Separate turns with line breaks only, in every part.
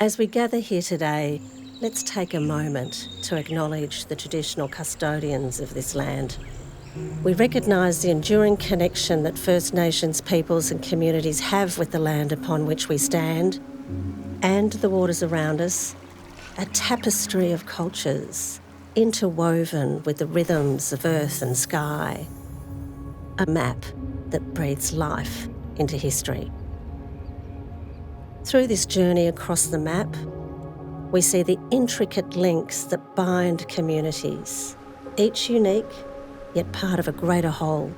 As we gather here today, let's take a moment to acknowledge the traditional custodians of this land. We recognise the enduring connection that First Nations peoples and communities have with the land upon which we stand and the waters around us, a tapestry of cultures interwoven with the rhythms of earth and sky, a map that breathes life into history. Through this journey across the map, we see the intricate links that bind communities, each unique, yet part of a greater whole.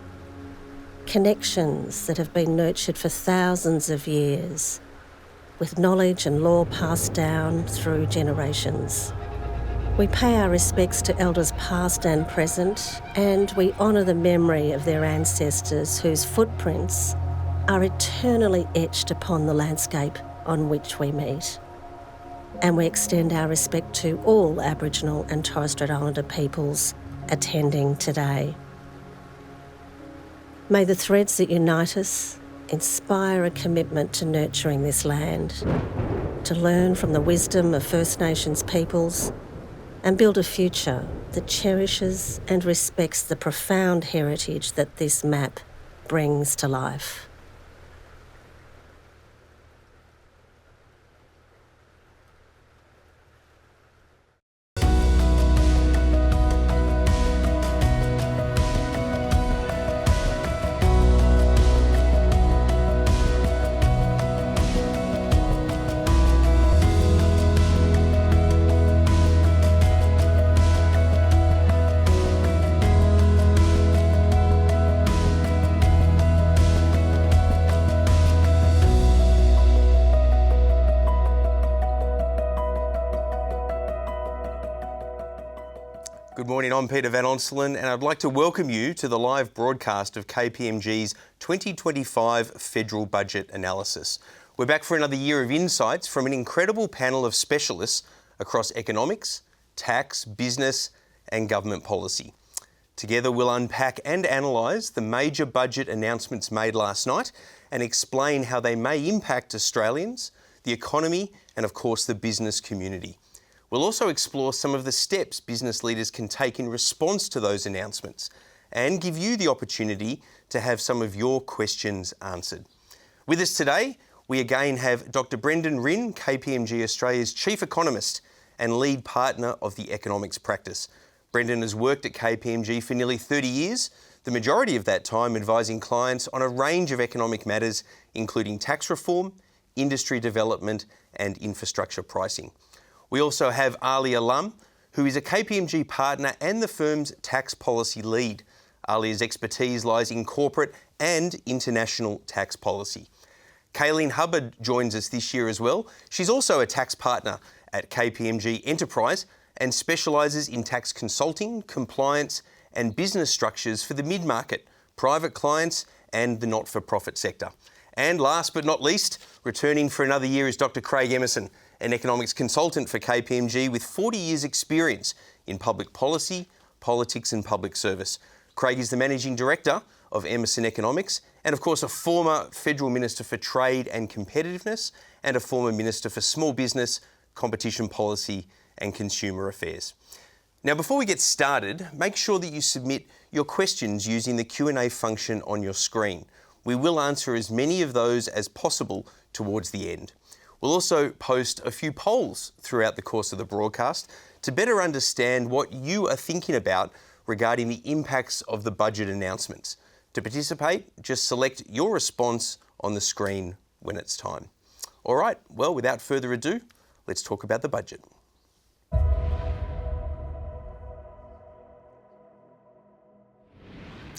Connections that have been nurtured for thousands of years, with knowledge and lore passed down through generations. We pay our respects to elders past and present, and we honour the memory of their ancestors whose footprints are eternally etched upon the landscape on which we meet. And we extend our respect to all Aboriginal and Torres Strait Islander peoples attending today. May the threads that unite us inspire a commitment to nurturing this land, to learn from the wisdom of First Nations peoples and build a future that cherishes and respects the profound heritage that this map brings to life.
Good morning, I'm Peter Van Onselen and I'd like to welcome you to the live broadcast of KPMG's 2025 Federal Budget Analysis. We're back for another year of insights from an incredible panel of specialists across economics, tax, business and government policy. Together we'll unpack and analyse the major budget announcements made last night and explain how they may impact Australians, the economy and of course the business community. We'll also explore some of the steps business leaders can take in response to those announcements and give you the opportunity to have some of your questions answered. With us today, we again have Dr. Brendan Rinn, KPMG Australia's Chief Economist and Lead Partner of the Economics Practice. Brendan has worked at KPMG for nearly 30 years, the majority of that time advising clients on a range of economic matters, including tax reform, industry development and infrastructure pricing. We also have Alia Lum, who is a KPMG partner and the firm's tax policy lead. Alia's expertise lies in corporate and international tax policy. Kayleen Hubbard joins us this year as well. She's also a tax partner at KPMG Enterprise and specialises in tax consulting, compliance and business structures for the mid-market, private clients and the not-for-profit sector. And last but not least, returning for another year is Dr. Craig Emerson, an economics consultant for KPMG with 40 years experience in public policy, politics and public service. Craig is the Managing Director of Emerson Economics and of course a former Federal Minister for Trade and Competitiveness and a former Minister for Small Business, Competition Policy and Consumer Affairs. Now before we get started, make sure that you submit your questions using the Q&A function on your screen. We will answer as many of those as possible towards the end. We'll also post a few polls throughout the course of the broadcast to better understand what you are thinking about regarding the impacts of the budget announcements. To participate, just select your response on the screen when it's time. All right, well, without further ado, let's talk about the budget.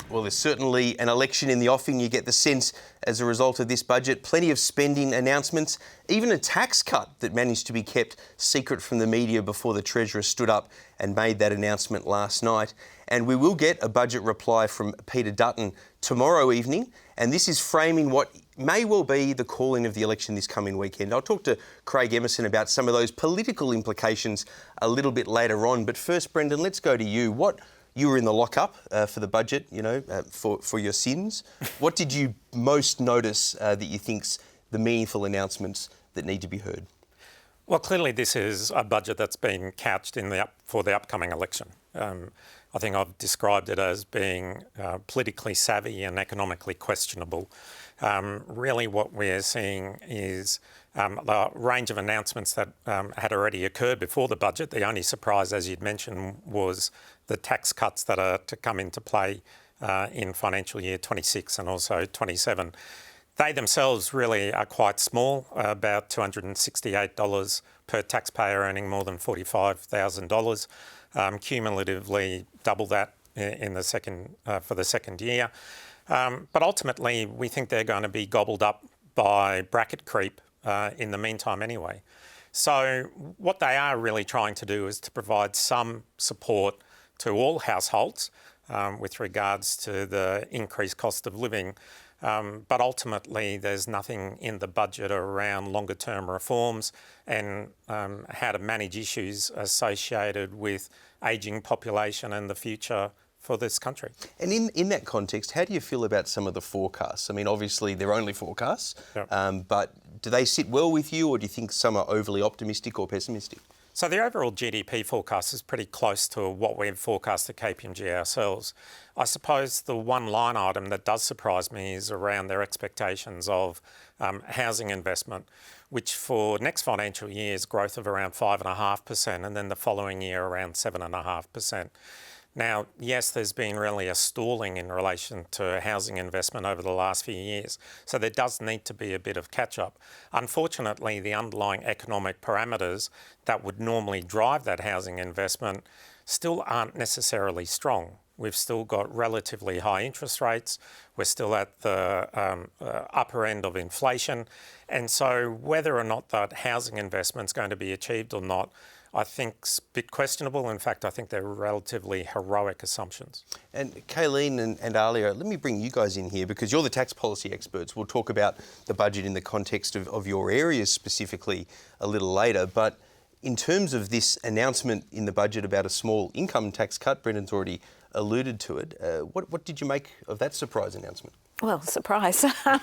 Well, there's certainly an election in the offing. You get the sense as a result of this budget. Plenty of spending announcements, even a tax cut that managed to be kept secret from the media before the Treasurer stood up and made that announcement last night. And we will get a budget reply from Peter Dutton tomorrow evening. And this is framing what may well be the calling of the election this coming weekend. I'll talk to Craig Emerson about some of those political implications a little bit later on. But first, Brendan, let's go to you. You were in the lockup for the budget, for your sins. What did you most notice that you think's the meaningful announcements that need to be heard?
Well, clearly this is a budget that's been couched for the upcoming election. I think I've described it as being politically savvy and economically questionable. Really what we're seeing is the range of announcements that had already occurred before the budget. The only surprise, as you'd mentioned, was the tax cuts that are to come into play in financial year 26 and also 27. They themselves really are quite small, about $268 per taxpayer earning more than $45,000. Cumulatively double that in the for the second year. But ultimately, we think they're going to be gobbled up by bracket creep in the meantime anyway. So what they are really trying to do is to provide some support to all households with regards to the increased cost of living. But ultimately, there's nothing in the budget around longer term reforms and how to manage issues associated with ageing population and the future for this country.
And in that context, how do you feel about some of the forecasts? I mean, obviously they're only forecasts, yep. But do they sit well with you, or do you think some are overly optimistic or pessimistic?
So the overall GDP forecast is pretty close to what we've forecast at KPMG ourselves. I suppose the one line item that does surprise me is around their expectations of housing investment, which for next financial year is growth of around 5.5%, and then the following year around 7.5%. Now, yes, there's been really a stalling in relation to housing investment over the last few years, so there does need to be a bit of catch-up. Unfortunately, the underlying economic parameters that would normally drive that housing investment still aren't necessarily strong. We've still got relatively high interest rates, we're still at the upper end of inflation, and so whether or not that housing investment's going to be achieved or not, I think it's a bit questionable. In fact, I think they're relatively heroic assumptions. And
Kayleen and Alia, let me bring you guys in here because you're the tax policy experts. We'll talk about the budget in the context of your areas specifically a little later. But in terms of this announcement in the budget about a small income tax cut, Brendan's already alluded to it. What did you make of that surprise announcement?
Well, surprise. Very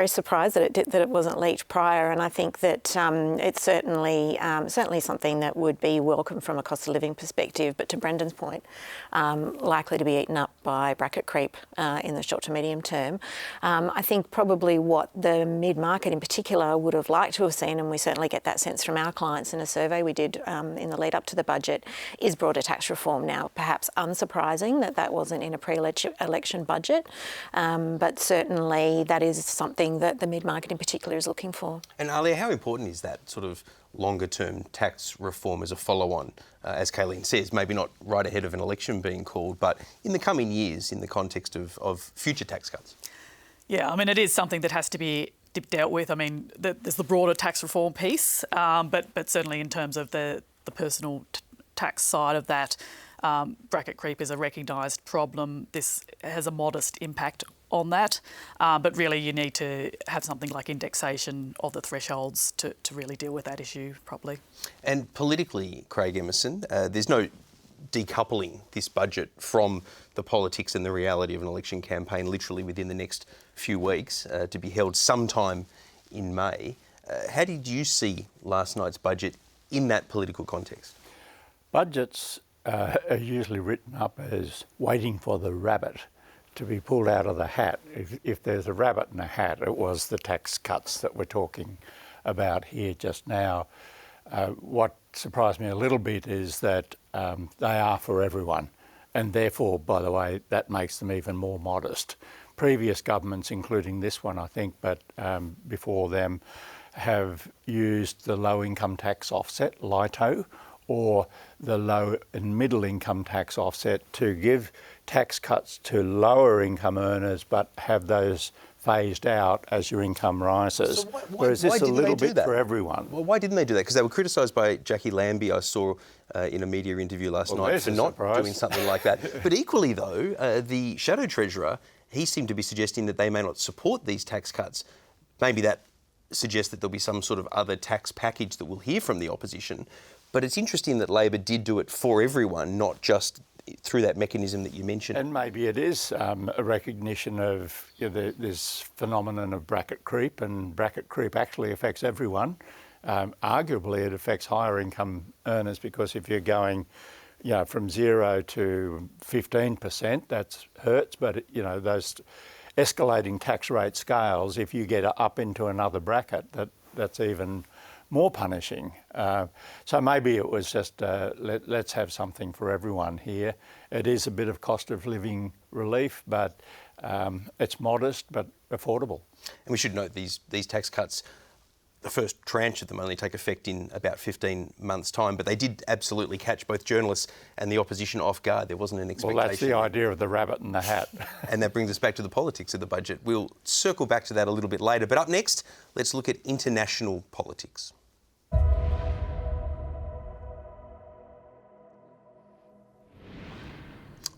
surprised that it wasn't leaked prior, and I think that it's certainly something that would be welcome from a cost of living perspective. But to Brendan's point, likely to be eaten up by bracket creep in the short to medium term. I think probably what the mid-market in particular would have liked to have seen, and we certainly get that sense from our clients in a survey we did in the lead up to the budget, is broader tax reform. Now, perhaps unsurprising that wasn't in a pre-election budget, but certainly that is something that the mid-market in particular is looking for.
And Alia, how important is that sort of longer-term tax reform as a follow-on, as Kayleen says, maybe not right ahead of an election being called, but in the coming years in the context of future tax cuts?
Yeah, I mean, it is something that has to be dealt with. I mean, there's the broader tax reform piece, but certainly in terms of the personal tax side of that, bracket creep is a recognised problem. This has a modest impact on that, but really you need to have something like indexation of the thresholds to really deal with that issue properly.
And politically, Craig Emerson, there's no decoupling this budget from the politics and the reality of an election campaign literally within the next few weeks, to be held sometime in May. How did you see last night's budget in that political context?
Budgets are usually written up as waiting for the rabbit to be pulled out of the hat. If there's a rabbit in a hat, it was the tax cuts that we're talking about here just now. What surprised me a little bit is that they are for everyone, and therefore, by the way, that makes them even more modest. Previous governments, including this one, I think, but before them, have used the low income tax offset, LITO, or the low and middle income tax offset to give tax cuts to lower income earners, but have those phased out as your income rises.
So
whereas this is a little bit for everyone.
Well, why didn't they do that? Because they were criticised by Jackie Lambie, I saw in a media interview last night, for not doing something like that. But equally though, the Shadow Treasurer, he seemed to be suggesting that they may not support these tax cuts. Maybe that suggests that there'll be some sort of other tax package that we'll hear from the opposition. But it's interesting that Labor did do it for everyone, not just through that mechanism that you mentioned.
And maybe it is a recognition of this phenomenon of bracket creep, and bracket creep actually affects everyone. Arguably, it affects higher income earners, because if you're going from 0 to 15%, that hurts, but those escalating tax rate scales, if you get up into another bracket, that's even more punishing. So maybe it was just let's have something for everyone here. It is a bit of cost of living relief, but it's modest but affordable.
And we should note these tax cuts, the first tranche of them only take effect in about 15 months' time, but they did absolutely catch both journalists and the opposition off guard. There wasn't an expectation.
Well, that's the idea of the rabbit in the hat.
And that brings us back to the politics of the budget. We'll circle back to that a little bit later. But up next, let's look at international politics.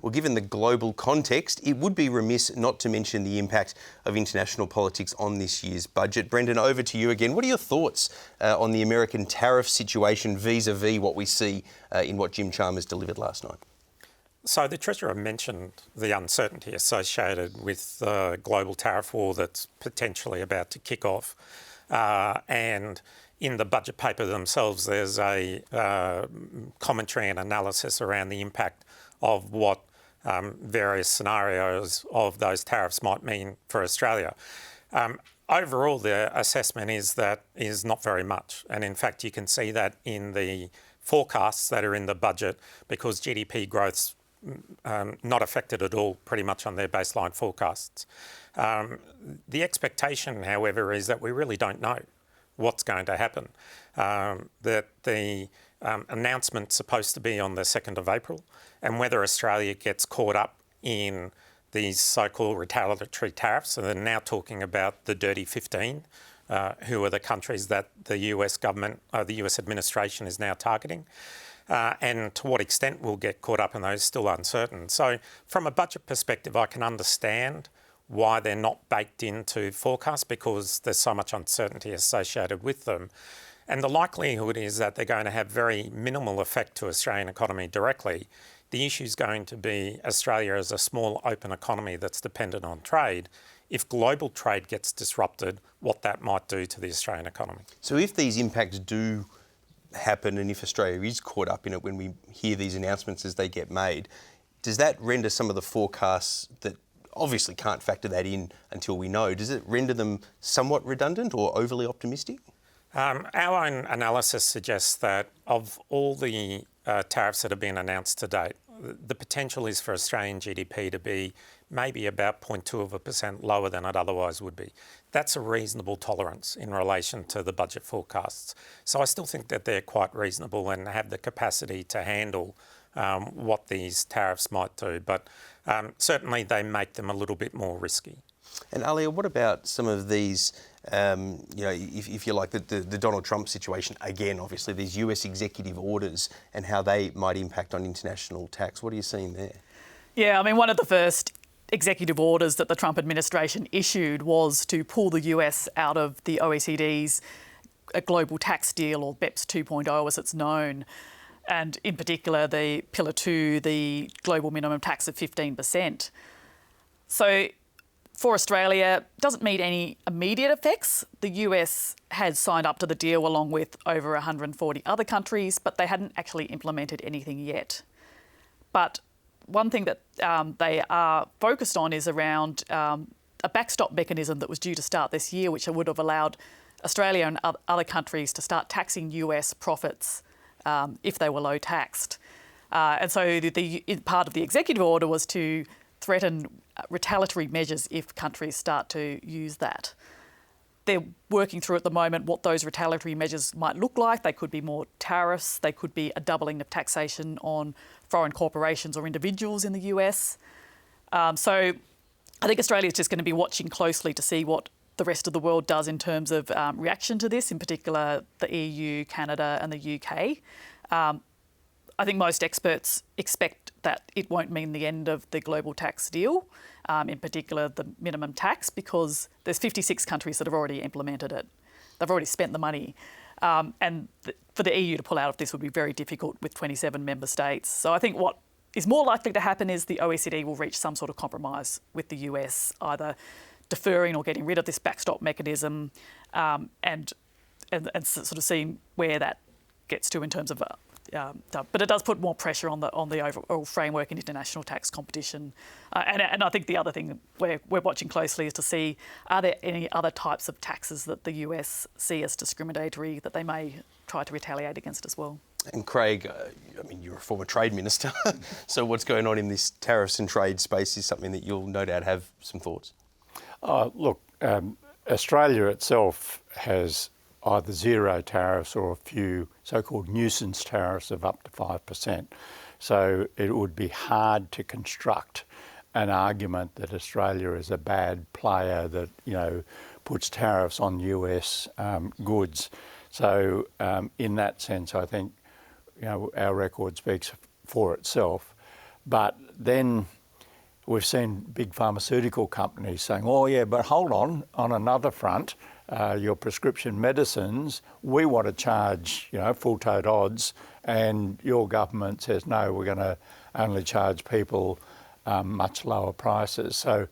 Well, given the global context, it would be remiss not to mention the impact of international politics on this year's budget. Brendan, over to you again. What are your thoughts on the American tariff situation vis-a-vis what we see in what Jim Chalmers delivered last night?
So the Treasurer mentioned the uncertainty associated with the global tariff war that's potentially about to kick off. And in the budget paper themselves, there's a commentary and analysis around the impact of what various scenarios of those tariffs might mean for Australia. Overall, the assessment is that is not very much. And in fact, you can see that in the forecasts that are in the budget, because GDP growth's not affected at all pretty much on their baseline forecasts. The expectation, however, is that we really don't know what's going to happen. That the announcement's supposed to be on the 2nd of April, and whether Australia gets caught up in these so-called retaliatory tariffs, and they're now talking about the Dirty 15, who are the countries that the US government, the US administration is now targeting. And to what extent we'll get caught up in those is still uncertain. So from a budget perspective, I can understand why they're not baked into forecasts, because there's so much uncertainty associated with them. And the likelihood is that they're going to have very minimal effect to Australian economy directly. The issue is going to be Australia as a small open economy that's dependent on trade. If global trade gets disrupted, what that might do to the Australian economy.
So if these impacts do happen, and if Australia is caught up in it when we hear these announcements as they get made, does that render some of the forecasts that obviously can't factor that in until we know, does it render them somewhat redundant or overly optimistic?
Our own analysis suggests that of all the tariffs that have been announced to date, the potential is for Australian GDP to be maybe about 0.2% lower than it otherwise would be. That's a reasonable tolerance in relation to the budget forecasts. So I still think that they're quite reasonable and have the capacity to handle what these tariffs might do. But certainly they make them a little bit more risky.
And Alia, what about some of these, if you like, the Donald Trump situation, again, obviously these US executive orders and how they might impact on international tax? What are you seeing there?
Yeah, I mean, one of the first executive orders that the Trump administration issued was to pull the US out of the OECD's global tax deal, or BEPS 2.0 as it's known, and in particular the Pillar 2, the global minimum tax of 15%. So for Australia, it doesn't mean any immediate effects. The US had signed up to the deal along with over 140 other countries, but they hadn't actually implemented anything yet. But one thing that they are focused on is around a backstop mechanism that was due to start this year, which would have allowed Australia and other countries to start taxing US profits if they were low taxed. And so the part of the executive order was to threaten retaliatory measures if countries start to use that. They're working through at the moment what those retaliatory measures might look like. They could be more tariffs. They could be a doubling of taxation on foreign corporations or individuals in the US. So I think Australia is just going to be watching closely to see what the rest of the world does in terms of reaction to this, in particular the EU, Canada and the UK. I think most experts expect that it won't mean the end of the global tax deal, in particular the minimum tax, because there's 56 countries that have already implemented it. They've already spent the money. And for the EU to pull out of this would be very difficult with 27 member states. So I think what is more likely to happen is the OECD will reach some sort of compromise with the US, either deferring or getting rid of this backstop mechanism, and sort of seeing where that gets to in terms of. But it does put more pressure on the overall framework in international tax competition, and I think the other thing we're watching closely is to see, are there any other types of taxes that the US see as discriminatory that they may try to retaliate against as well.
And Craig, I mean, you're a former trade minister, so what's going on in this tariffs and trade space is something that you'll no doubt have some thoughts.
Look, Australia itself has either zero tariffs or a few so-called nuisance tariffs of up to 5%. So it would be hard to construct an argument that Australia is a bad player that, puts tariffs on US goods. So in that sense, I think, our record speaks for itself. But then we've seen big pharmaceutical companies saying, oh yeah, but hold on another front, your prescription medicines, we want to charge, full tote odds, and your government says, no, we're going to only charge people much lower prices. So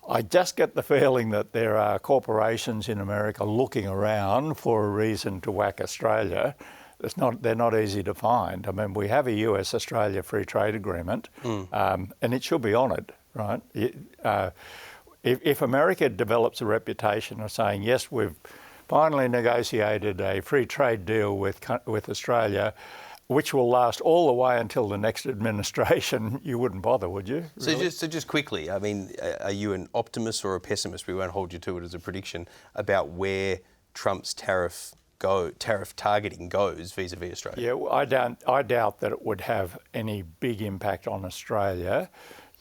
I just get the feeling that there are corporations in America looking around for a reason to whack Australia. They're not easy to find. I mean, we have a US-Australia free trade agreement, and it should be honoured, right? If America develops a reputation of saying, yes, we've finally negotiated a free trade deal with Australia, which will last all the way until the next administration, you wouldn't bother, would you? Really?
So just quickly, I mean, are you an optimist or a pessimist? We won't hold you to it as a prediction about where Trump's tariff targeting goes vis-a-vis Australia.
Yeah, I doubt that it would have any big impact on Australia.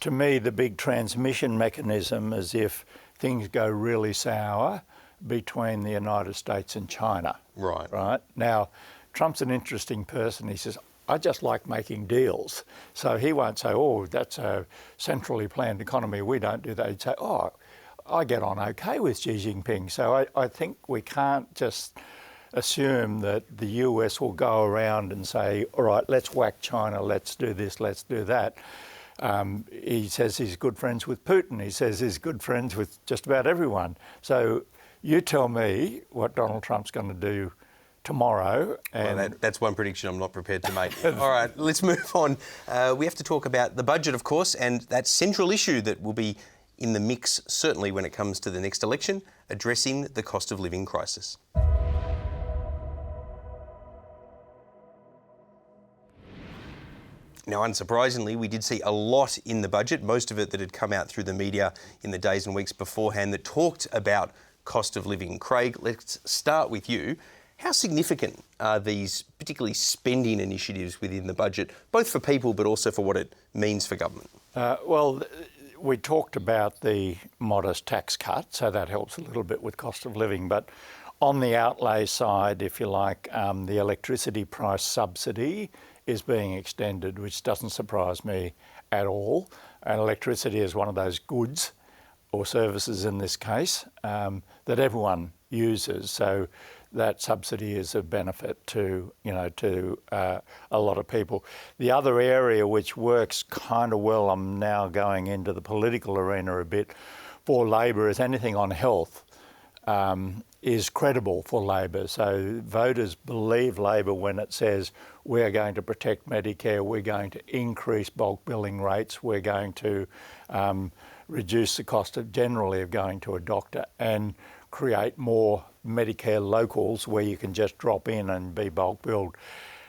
To me, the big transmission mechanism is if things go really sour between the United States and China. Right. Now, Trump's an interesting person. He says, I just like making deals. So he won't say, oh, that's a centrally planned economy. We don't do that. He'd say, oh, I get on okay with Xi Jinping. So I think we can't just assume that the US will go around and say, all right, let's whack China, let's do this, let's do that. He says he's good friends with Putin. He says he's good friends with just about everyone. So you tell me what Donald Trump's going to do tomorrow. And
well, that's one prediction I'm not prepared to make. All right, let's move on. We have to talk about the budget, of course, and that central issue that will be in the mix, certainly when it comes to the next election, addressing the cost of living crisis. Now, unsurprisingly, we did see a lot in the budget, most of it that had come out through the media in the days and weeks beforehand that talked about cost of living. Craig, let's start with you. How significant are these particularly spending initiatives within the budget, both for people but also for what it means for government?
Well, we talked about the modest tax cut, so that helps a little bit with cost of living. But on the outlay side, if you like, the electricity price subsidy is being extended, which doesn't surprise me at all. And electricity is one of those goods or services in this case that everyone uses. So that subsidy is a benefit to a lot of people. The other area which works kind of well, I'm now going into the political arena a bit, for Labor is anything on health is credible for Labor. So voters believe Labor when it says we're going to protect Medicare, we're going to increase bulk billing rates, we're going to reduce the cost of generally of going to a doctor and create more Medicare locals where you can just drop in and be bulk billed.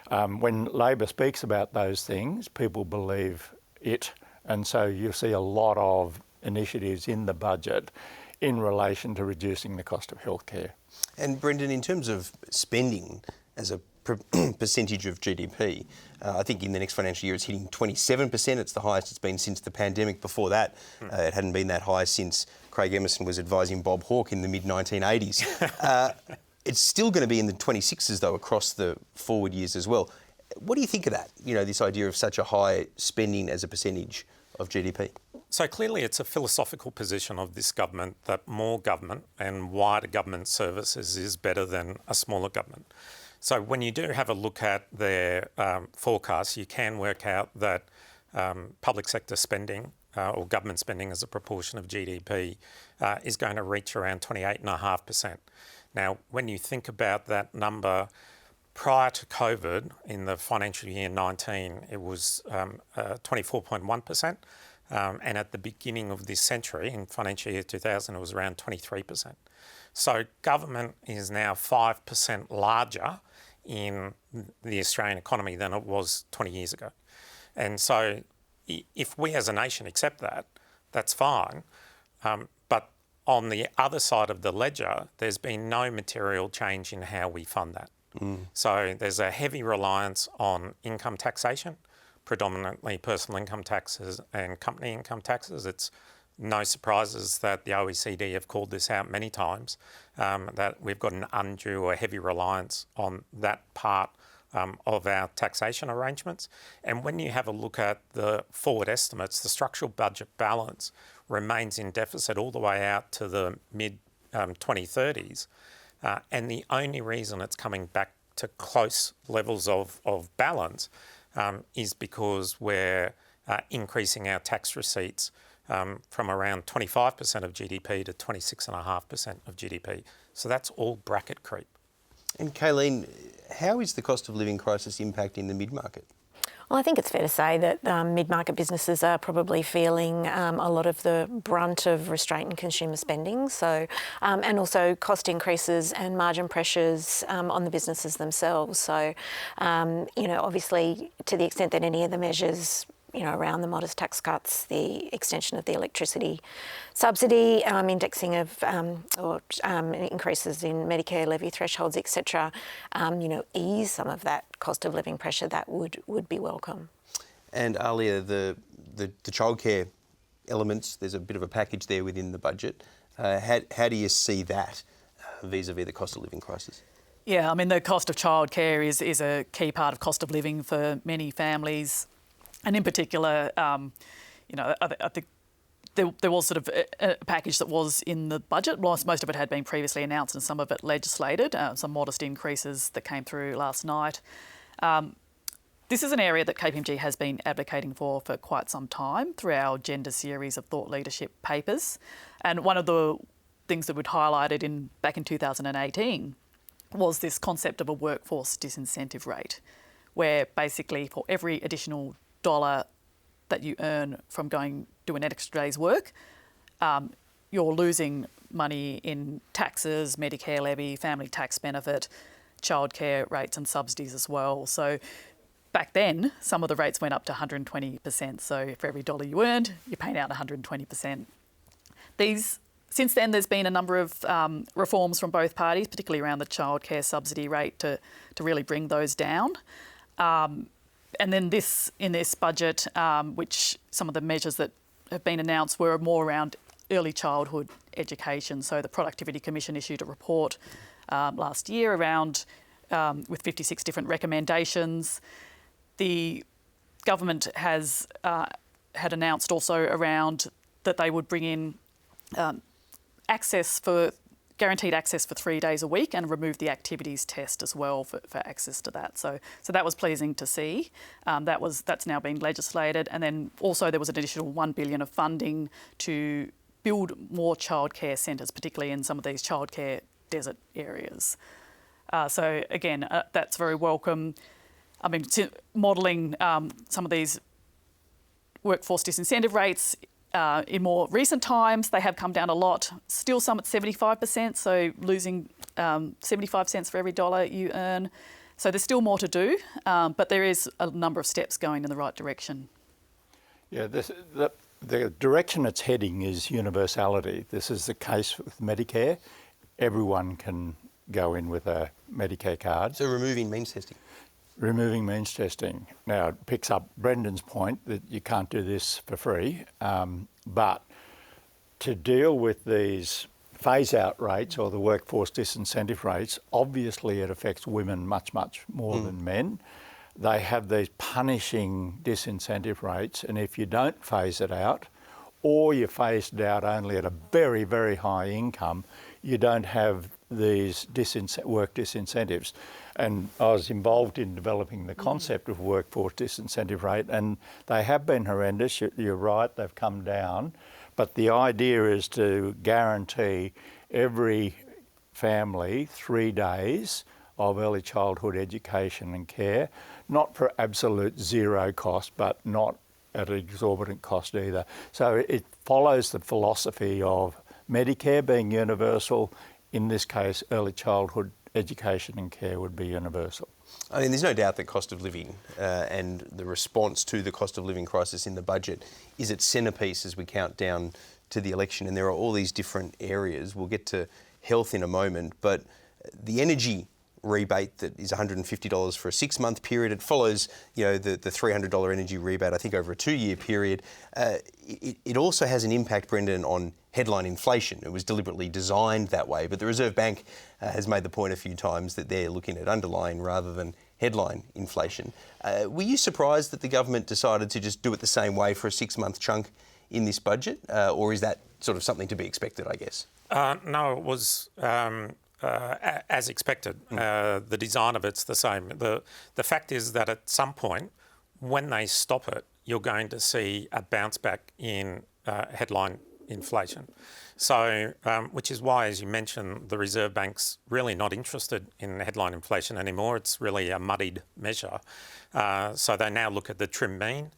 When Labor speaks about those things, people believe it. And so you see a lot of initiatives in the budget in relation to reducing the cost of healthcare.
And Brendan, in terms of spending as a percentage of GDP, I think in the next financial year it's hitting 27%. It's the highest it's been since the pandemic. Before that, it hadn't been that high since Craig Emerson was advising Bob Hawke in the mid-1980s. It's still going to be in the 26s, though, across the forward years as well. What do you think of that, this idea of such a high spending as a percentage of GDP?
So clearly it's a philosophical position of this government that more government and wider government services is better than a smaller government. So when you do have a look at their forecasts, you can work out that public sector spending or government spending as a proportion of GDP is going to reach around 28.5%. Now, when you think about that number, prior to COVID, in the financial year 19, it was 24.1%. And at the beginning of this century, in financial year 2000, it was around 23%. So government is now 5% larger in the Australian economy than it was 20 years ago. And so if we as a nation accept that, that's fine. But on the other side of the ledger, there's been no material change in how we fund that. So there's a heavy reliance on income taxation, predominantly personal income taxes and company income taxes. It's no surprises that the OECD have called this out many times, that we've got an undue or heavy reliance on that part of our taxation arrangements. And when you have a look at the forward estimates, the structural budget balance remains in deficit all the way out to the mid-2030s. And the only reason it's coming back to close levels of balance is because we're increasing our tax receipts from around 25% of GDP to 26.5% of GDP. So that's all bracket creep.
And Kayleen, how is the cost of living crisis impacting the mid-market?
Well, I think it's fair to say that mid-market businesses are probably feeling a lot of the brunt of restraint in consumer spending. So, and also cost increases and margin pressures on the businesses themselves. So, obviously, to the extent that any of the measures, around the modest tax cuts, the extension of the electricity subsidy, indexing of increases in Medicare levy thresholds, etc., ease some of that cost of living pressure, that would be welcome.
And Alia, the childcare elements, there's a bit of a package there within the budget. How do you see that vis-a-vis the cost of living crisis?
Yeah, the cost of childcare is a key part of cost of living for many families. And in particular, I think there was sort of a package that was in the budget. Whilst most of it had been previously announced and some of it legislated, some modest increases that came through last night. This is an area that KPMG has been advocating for quite some time through our gender series of thought leadership papers. And one of the things that we'd highlighted back in 2018 was this concept of a workforce disincentive rate, where basically for every additional dollar that you earn from doing an extra day's work, you're losing money in taxes, Medicare levy, family tax benefit, childcare rates and subsidies as well. So back then, some of the rates went up to 120%. So for every dollar you earned, you're paying out 120%. Since then, there's been a number of reforms from both parties, particularly around the childcare subsidy rate to really bring those down. And then in this budget, which some of the measures that have been announced were more around early childhood education. So the Productivity Commission issued a report last year around with 56 different recommendations. The government has had announced also around that they would bring in guaranteed access for 3 days a week and remove the activities test as well for access to that. So that was pleasing to see. That's now been legislated. And then also there was an additional $1 billion of funding to build more childcare centres, particularly in some of these childcare desert areas. So again, that's very welcome. Modelling some of these workforce disincentive rates in more recent times, they have come down a lot. Still some at 75%, so losing 75 cents for every dollar you earn. So there's still more to do, but there is a number of steps going in the right direction.
Yeah, the direction it's heading is universality. This is the case with Medicare. Everyone can go in with a Medicare card.
So removing means testing.
Removing means testing. Now, it picks up Brendan's point that you can't do this for free, but to deal with these phase-out rates or the workforce disincentive rates, obviously it affects women much, much more than men. They have these punishing disincentive rates, and if you don't phase it out, or you phase it out only at a very, very high income, you don't have these work disincentives. And I was involved in developing the concept of workforce disincentive rate, and they have been horrendous. You're right, they've come down. But the idea is to guarantee every family 3 days of early childhood education and care, not for absolute zero cost, but not at an exorbitant cost either. So it follows the philosophy of Medicare being universal. In this case, early childhood education and care would be universal.
I mean, there's no doubt that cost of living and the response to the cost of living crisis in the budget is its centrepiece as we count down to the election, and there are all these different areas. We'll get to health in a moment, but the energy rebate that is $150 for a 6-month period, it follows, the $300 energy rebate, I think, over a 2-year period. It also has an impact, Brendan, on headline inflation. It was deliberately designed that way, but the Reserve Bank has made the point a few times that they're looking at underlying rather than headline inflation. Were you surprised that the government decided to just do it the same way for a 6-month chunk in this budget, or is that sort of something to be expected, I guess?
No, it was as expected. The design of it's the same. The fact is that at some point, when they stop it, you're going to see a bounce back in headline inflation. So, which is why, as you mentioned, the Reserve Bank's really not interested in headline inflation anymore. It's really a muddied measure. So they now look at the trim mean,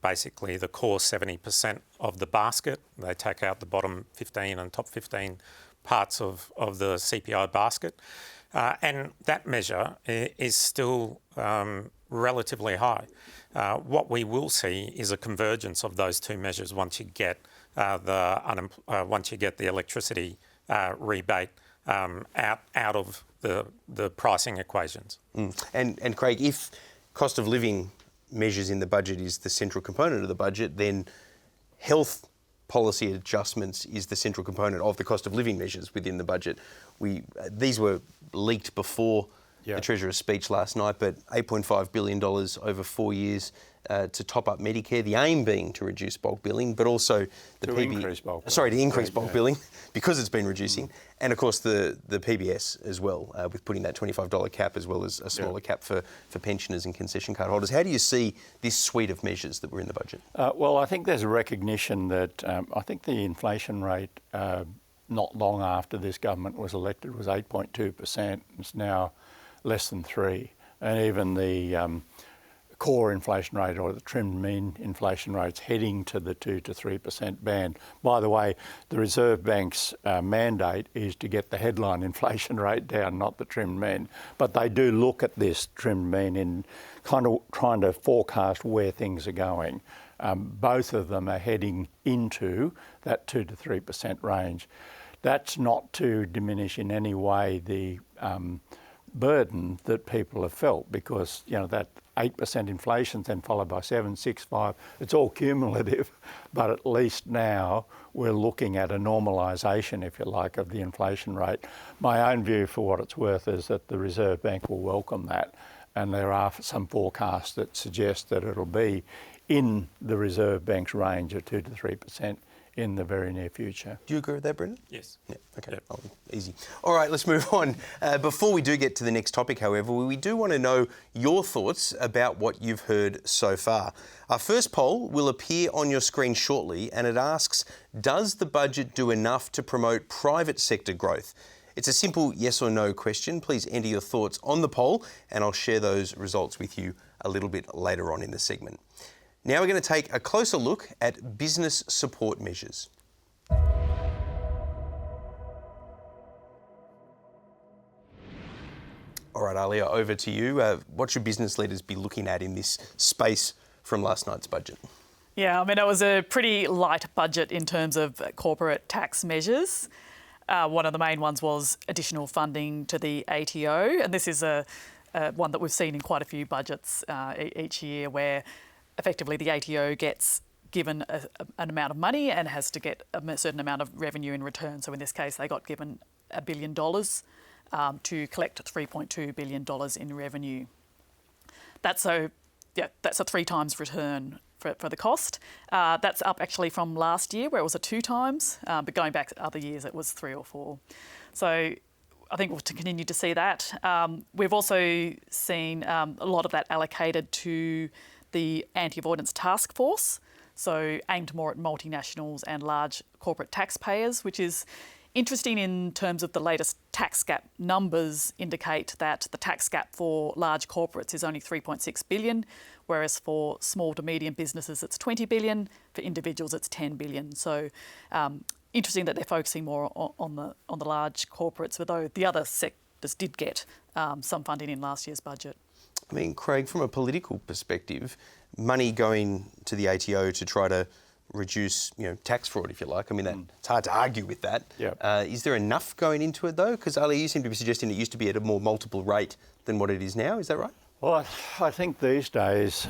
basically the core 70% of the basket. They take out the bottom 15 and top 15 parts of the CPI basket. And that measure is still relatively high. What we will see is a convergence of those two measures once you get the electricity rebate out of the pricing equations.
And Craig, if cost of living measures in the budget is the central component of the budget, then health policy adjustments is the central component of the cost of living measures within the budget. These were leaked before the Treasurer's speech last night, but $8.5 billion over 4 years to top up Medicare, the aim being to reduce bulk billing, but also to increase bulk billing because it's been reducing, and of course the PBS as well, with putting that $25 cap as well as a smaller cap for pensioners and concession card holders. How do you see this suite of measures that were in the budget?
Well, I think there's a recognition that I think the inflation rate not long after this government was elected was 8.2%. It's now less than 3%, and even the core inflation rate, or the trimmed mean inflation rate's heading to the 2 to 3% band. By the way, the Reserve Bank's mandate is to get the headline inflation rate down, not the trimmed mean. But they do look at this trimmed mean in kind of trying to forecast where things are going. Both of them are heading into that 2 to 3% range. That's not to diminish in any way the burden that people have felt, because that 8% inflation then followed by 7, 6, 5, it's all cumulative, but at least now we're looking at a normalisation, if you like, of the inflation rate. My own view, for what it's worth, is that the Reserve Bank will welcome that, and there are some forecasts that suggest that it'll be in the Reserve Bank's range of 2 to 3% in the very near future.
Do you agree with that, Brendan?
Yes.
Yeah, okay.
Yep.
Oh, easy. All right, let's move on. Before we do get to the next topic, however, we do want to know your thoughts about what you've heard so far. Our first poll will appear on your screen shortly, and it asks, does the budget do enough to promote private sector growth? It's a simple yes or no question. Please enter your thoughts on the poll, and I'll share those results with you a little bit later on in the segment. Now we're going to take a closer look at business support measures. All right, Alia, over to you. What should business leaders be looking at in this space from last night's budget?
Yeah, I mean, it was a pretty light budget in terms of corporate tax measures. One of the main ones was additional funding to the ATO, and this is one that we've seen in quite a few budgets each year, where effectively the ATO gets given an amount of money and has to get a certain amount of revenue in return. So in this case, they got given $1 billion to collect $3.2 billion in revenue. That's a 3 times return for the cost. That's up actually from last year, where it was a 2 times, but going back to other years, it was 3 or 4. So I think we'll continue to see that. We've also seen a lot of that allocated to the anti-avoidance task force, so aimed more at multinationals and large corporate taxpayers, which is interesting in terms of the latest tax gap numbers indicate that the tax gap for large corporates is only 3.6 billion, whereas for small to medium businesses it's 20 billion, for individuals it's 10 billion. So interesting that they're focusing more on the large corporates, although the other sectors did get some funding in last year's budget.
I mean, Craig, from a political perspective, money going to the ATO to try to reduce, tax fraud, if you like. I mean, it's hard to argue with that.
Yep.
Is there enough going into it, though? Because, Ali, you seem to be suggesting it used to be at a more multiple rate than what it is now. Is that right?
Well, I think these days,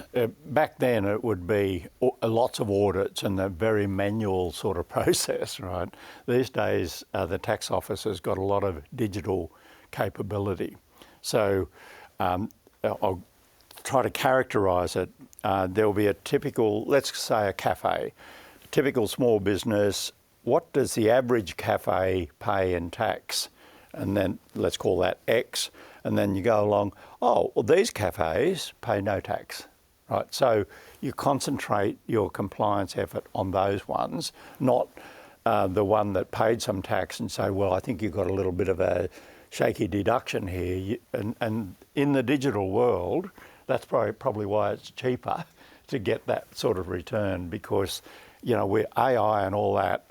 back then it would be lots of audits and a very manual sort of process, right? These days, the tax office has got a lot of digital capability. So I'll try to characterise it. There will be a typical, let's say a cafe, a typical small business. What does the average cafe pay in tax? And then let's call that X. And then you go along, these cafes pay no tax, right? So you concentrate your compliance effort on those ones, not the one that paid some tax and say, well, I think you've got a little bit of a shaky deduction here. And in the digital world, that's probably why it's cheaper to get that sort of return, because, with AI and all that,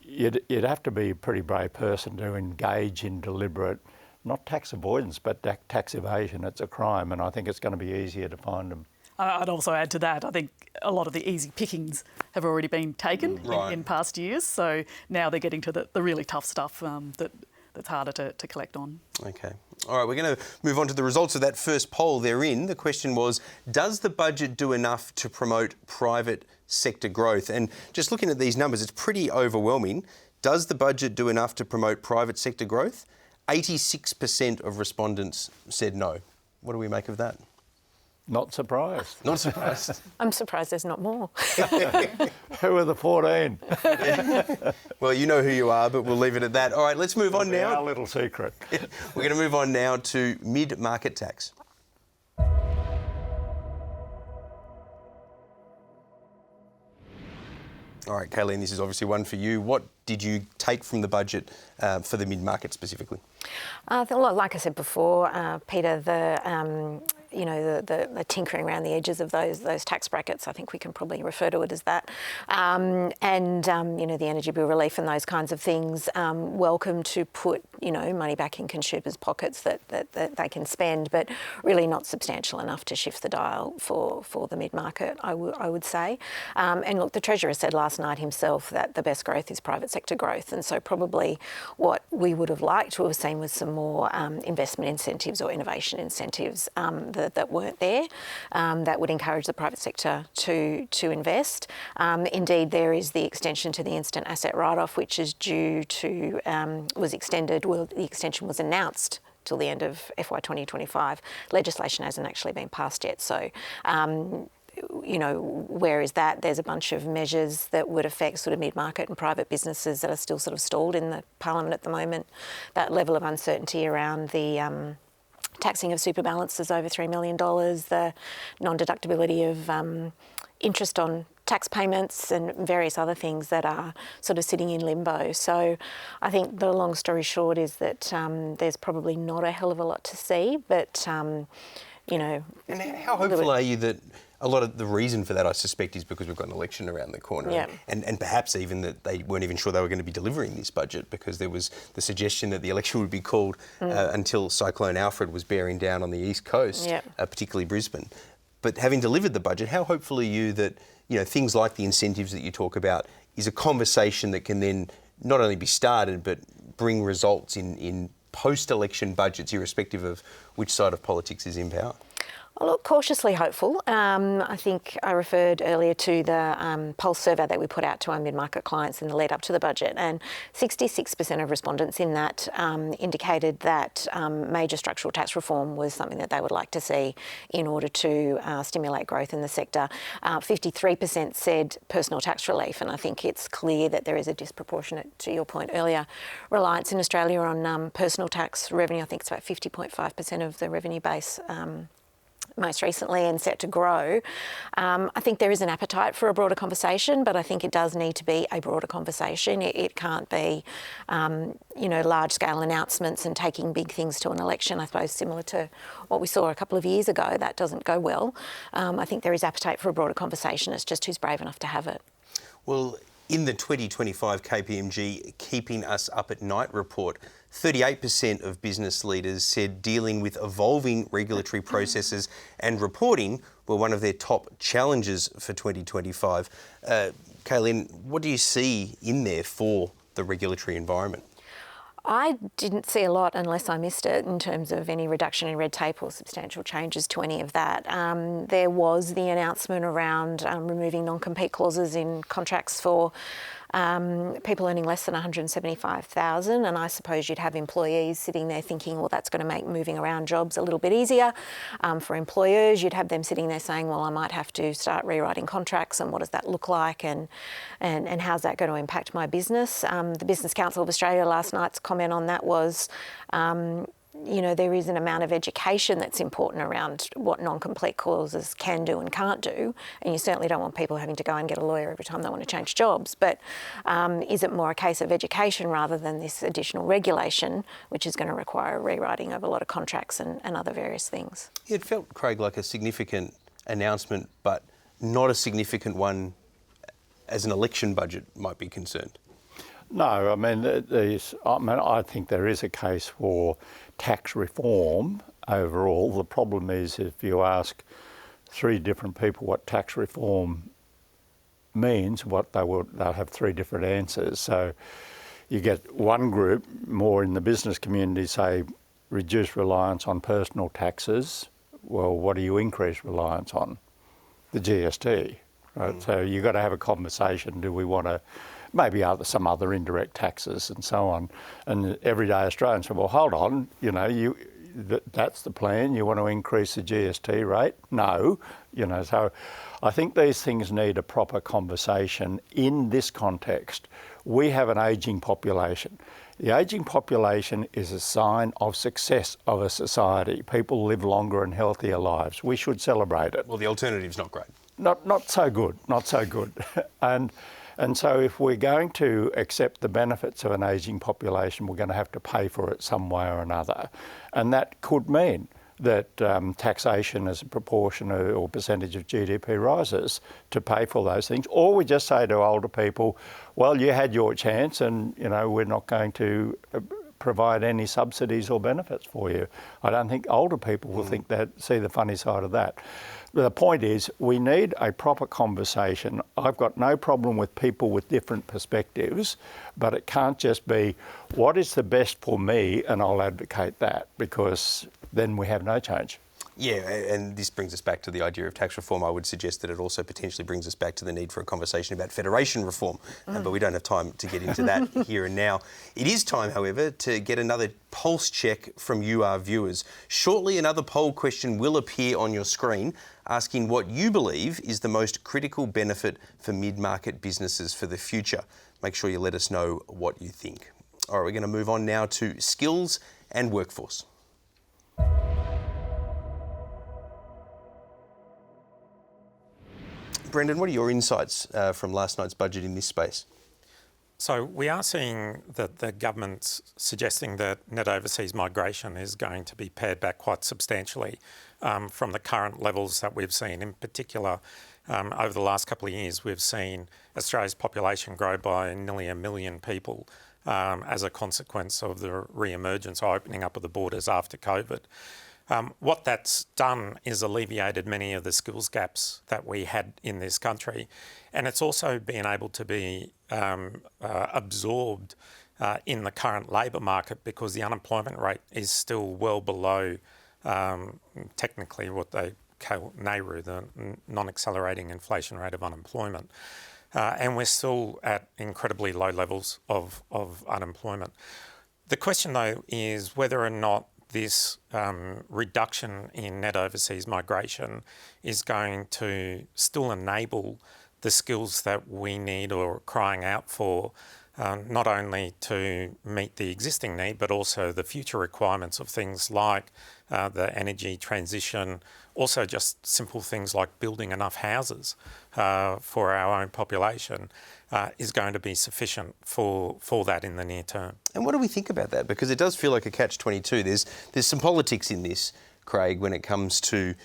you'd have to be a pretty brave person to engage in deliberate, not tax avoidance, but tax evasion. It's a crime, and I think it's going to be easier to find them.
I'd also add to that, I think a lot of the easy pickings have already been taken in past years, so now they're getting to the really tough stuff that's harder to collect on.
Okay. All right, we're going to move on to the results of that first poll they're in. The question was, does the budget do enough to promote private sector growth? And just looking at these numbers, it's pretty overwhelming. Does the budget do enough to promote private sector growth? 86% of respondents said no. What do we make of that?
Not surprised.
Not surprised.
I'm surprised there's not more.
Who are the 14?
Well, you know who you are, but we'll leave it at that. All right, let's move on now.
Our little secret.
We're going to move on now to mid-market tax. All right, Kayleen, this is obviously one for you. What did you take from the budget for the mid-market specifically?
Like I said before, Peter, the tinkering around the edges of those tax brackets, I think we can probably refer to it as that, the energy bill relief and those kinds of things, welcome to put, money back in consumers' pockets that they can spend, but really not substantial enough to shift the dial for the mid-market, I would say. And look, the Treasurer said last night himself that the best growth is private sector growth, and so probably what we would have liked to have seen was some more investment incentives or innovation incentives that weren't there, that would encourage the private sector to invest. Indeed, there is the extension to the instant asset write-off, which is due to, was extended, well, the extension was announced till the end of FY 2025. Legislation hasn't actually been passed yet, so where is that? There's a bunch of measures that would affect sort of mid-market and private businesses that are still sort of stalled in the Parliament at the moment. That level of uncertainty around the taxing of super balances over $3 million, the non-deductibility of interest on tax payments and various other things that are sort of sitting in limbo. So I think the long story short is that there's probably not a hell of a lot to see, but,
And how hopeful are you that a lot of the reason for that, I suspect, is because we've got an election around the corner,
yeah.
and perhaps even that they weren't even sure they were going to be delivering this budget because there was the suggestion that the election would be called until Cyclone Alfred was bearing down on the east coast, particularly Brisbane. But having delivered the budget, how hopeful are you that things like the incentives that you talk about is a conversation that can then not only be started but bring results in post-election budgets, irrespective of which side of politics is in power?
I look cautiously hopeful. I think I referred earlier to the pulse survey that we put out to our mid-market clients in the lead up to the budget, and 66% of respondents in that indicated that major structural tax reform was something that they would like to see in order to stimulate growth in the sector. 53% said personal tax relief, and I think it's clear that there is a disproportionate, to your point earlier, reliance in Australia on personal tax revenue. I think it's about 50.5% of the revenue base most recently, and set to grow. I think there is an appetite for a broader conversation, but I think it does need to be a broader conversation. It can't be, large-scale announcements and taking big things to an election, I suppose, similar to what we saw a couple of years ago. That doesn't go well. I think there is appetite for a broader conversation. It's just who's brave enough to have it.
Well, in the 2025 KPMG Keeping Us Up at Night report, 38% of business leaders said dealing with evolving regulatory processes and reporting were one of their top challenges for 2025. Kaylin, what do you see in there for the regulatory environment?
I didn't see a lot, unless I missed it, in terms of any reduction in red tape or substantial changes to any of that. There was the announcement around removing non-compete clauses in contracts for people earning less than $175,000, and I suppose you'd have employees sitting there thinking, well, that's going to make moving around jobs a little bit easier. For employers, you'd have them sitting there saying, well, I might have to start rewriting contracts, and what does that look like, and how's that going to impact my business? The Business Council of Australia last night's comment on that was, there is an amount of education that's important around what non-compete clauses can do and can't do, and you certainly don't want people having to go and get a lawyer every time they want to change jobs. But is it more a case of education rather than this additional regulation, which is going to require a rewriting of a lot of contracts and other various things?
It felt, Craig, like a significant announcement, but not a significant one as an election budget might be concerned.
No, I think there is a case for tax reform overall. The problem is if you ask three different people what tax reform means, they'll have three different answers. So you get one group, more in the business community, say reduce reliance on personal taxes. Well, what do you increase reliance on? The GST, right? So you've got to have a conversation. Do we want to maybe some other indirect taxes and so on? And everyday Australians say, well, hold on, that's the plan. You want to increase the GST rate? No. So I think these things need a proper conversation in this context. We have an ageing population. The ageing population is a sign of success of a society. People live longer and healthier lives. We should celebrate it.
Well, the alternative's not great.
Not so good. And so if we're going to accept the benefits of an ageing population, we're going to have to pay for it some way or another. And that could mean that taxation as a proportion or percentage of GDP rises to pay for those things. Or we just say to older people, well, you had your chance and, we're not going to provide any subsidies or benefits for you. I don't think older people will think that, see the funny side of that. The point is, we need a proper conversation. I've got no problem with people with different perspectives, but it can't just be, what is the best for me, and I'll advocate that, because then we have no change.
Yeah, and this brings us back to the idea of tax reform. I would suggest that it also potentially brings us back to the need for a conversation about federation reform, but we don't have time to get into that here and now. It is time, however, to get another pulse check from you, our viewers. Shortly, another poll question will appear on your screen, asking what you believe is the most critical benefit for mid-market businesses for the future. Make sure you let us know what you think. All right, we're going to move on now to skills and workforce. Brendan, what are your insights from last night's budget in this space?
So we are seeing that the government's suggesting that net overseas migration is going to be pared back quite substantially from the current levels that we've seen. In particular, over the last couple of years, we've seen Australia's population grow by nearly 1 million people as a consequence of the re-emergence or opening up of the borders after COVID. What that's done is alleviated many of the skills gaps that we had in this country, and it's also been able to be absorbed in the current labour market because the unemployment rate is still well below technically what they call NAIRU, the non-accelerating inflation rate of unemployment. And we're still at incredibly low levels of unemployment. The question, though, is whether or not this reduction in net overseas migration is going to still enable the skills that we need or are crying out for, not only to meet the existing need, but also the future requirements of things like the energy transition, also just simple things like building enough houses for our own population is going to be sufficient for that in the near term.
And what do we think about that? Because it does feel like a catch-22. There's some politics in this, Craig, when it comes to